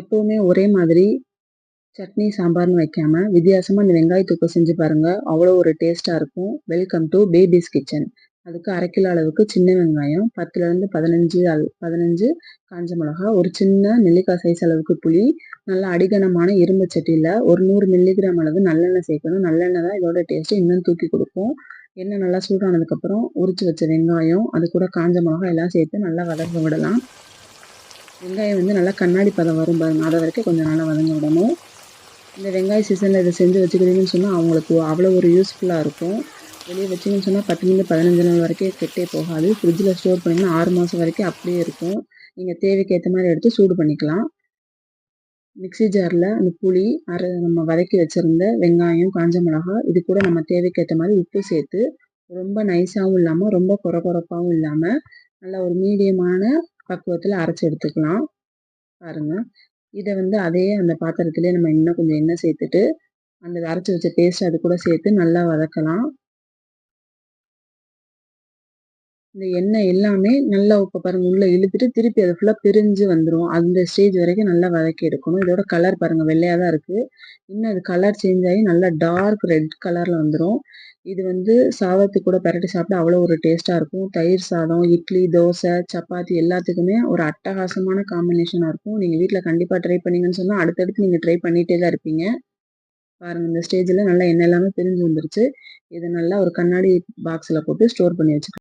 எப்பவுமே ஒரே மாதிரி சட்னி, சாம்பார்ன்னு வைக்காம, வித்தியாசமா இந்த வெங்காய தொக்கு செஞ்சு பாருங்க. அவ்வளோ ஒரு டேஸ்ட்டா இருக்கும். Welcome to babies kitchen. அதுக்கு 1/2 கிலோ அளவுக்கு சின்ன வெங்காயம், 10லேருந்து 15 காஞ்ச மிளகா, ஒரு சின்ன நெல்லிக்காய் சைஸ் அளவுக்கு புளி, நல்லா அடிகனமான இரும்பு சட்டியில ஒரு 100 மில்லிகிராம் அளவு நல்லெண்ணெய் சேர்க்கணும். நல்லெண்ணெய் தான் இதோட டேஸ்ட்டு இன்னும் தூக்கி குடுக்கும். எண்ணெய் நல்லா சூடானதுக்கப்புறம் உரிச்சு வச்ச வெங்காயம், அது கூட காஞ்ச மிளகாய் எல்லாம் சேர்த்து நல்லா வதங்க விடலாம். வெங்காயம் வந்து நல்லா கண்ணாடி பதம் வரும் பாருங்க. அது வரைக்கும் கொஞ்சம் நல்லா வதங்க விடணும். இந்த வெங்காய சீசனில் இதை செஞ்சு வச்சுக்கிட்டீங்கன்னு சொன்னால் அவங்களுக்கு அவ்வளோ ஒரு யூஸ்ஃபுல்லாக இருக்கும். வெளியே வச்சிங்கன்னு சொன்னால் 10லேருந்து 15 நாள் வரைக்கும் கெட்டே போகாது. ஃப்ரிட்ஜில் ஸ்டோர் பண்ணிங்கன்னா 6 மாதம் வரைக்கும் அப்படியே இருக்கும். நீங்கள் தேவைக்கு ஏற்ற மாதிரி எடுத்து சூடு பண்ணிக்கலாம். மிக்ஸி ஜாரில் அந்த புளி, நம்ம வதக்கி வச்சுருந்த வெங்காயம், காஞ்ச மிளகாய், இது கூட நம்ம தேவைக்கு ஏற்ற மாதிரி உப்பு சேர்த்து ரொம்ப நைஸாகவும் இல்லாமல் ரொம்ப கொரகொரப்பாகவும் இல்லாமல் நல்லா ஒரு மீடியமான பக்குவத்தில் அரைச்சி எடுத்துக்கலாம். பாருங்கள். இதை வந்து அதே அந்த பாத்திரத்திலே நம்ம இன்னும் கொஞ்சம் எண்ணெய் சேர்த்துட்டு அந்த அரைச்சி வச்ச பேஸ்ட் அது கூட சேர்த்து நல்லா வதக்கலாம். இந்த எண்ணெய் எல்லாமே நல்லா இப்போ பாருங்க உள்ள இழுத்துட்டு திருப்பி அது ஃபுல்லாக பிரிஞ்சு வந்துடும். அந்த ஸ்டேஜ் வரைக்கும் நல்லா வதக்கி எடுக்கணும். இதோட கலர் பாருங்க வெள்ளையாக தான் இருக்குது. இன்னும் அது கலர் சேஞ்ச் ஆகி நல்லா டார்க் ரெட் கலரில் வந்துடும். இது வந்து சாதத்துக்கு கூட பெரட்டி சாப்பிட்டா அவ்வளோ ஒரு டேஸ்ட்டாக இருக்கும். தயிர் சாதம், இட்லி, தோசை, சப்பாத்தி எல்லாத்துக்குமே ஒரு அட்டகாசமான காம்பினேஷனாக இருக்கும். நீங்கள் வீட்டில் கண்டிப்பாக ட்ரை பண்ணீங்கன்னு சொன்னால் அடுத்தடுத்து நீங்கள் ட்ரை பண்ணிகிட்டே தான் இருப்பீங்க. பாருங்க இந்த ஸ்டேஜில் நல்லா எண்ணெய் எல்லாமே பிரிஞ்சு வந்துருச்சு. இதை நல்லா ஒரு கண்ணாடி பாக்ஸில் போட்டு ஸ்டோர் பண்ணி வச்சுக்கலாம்.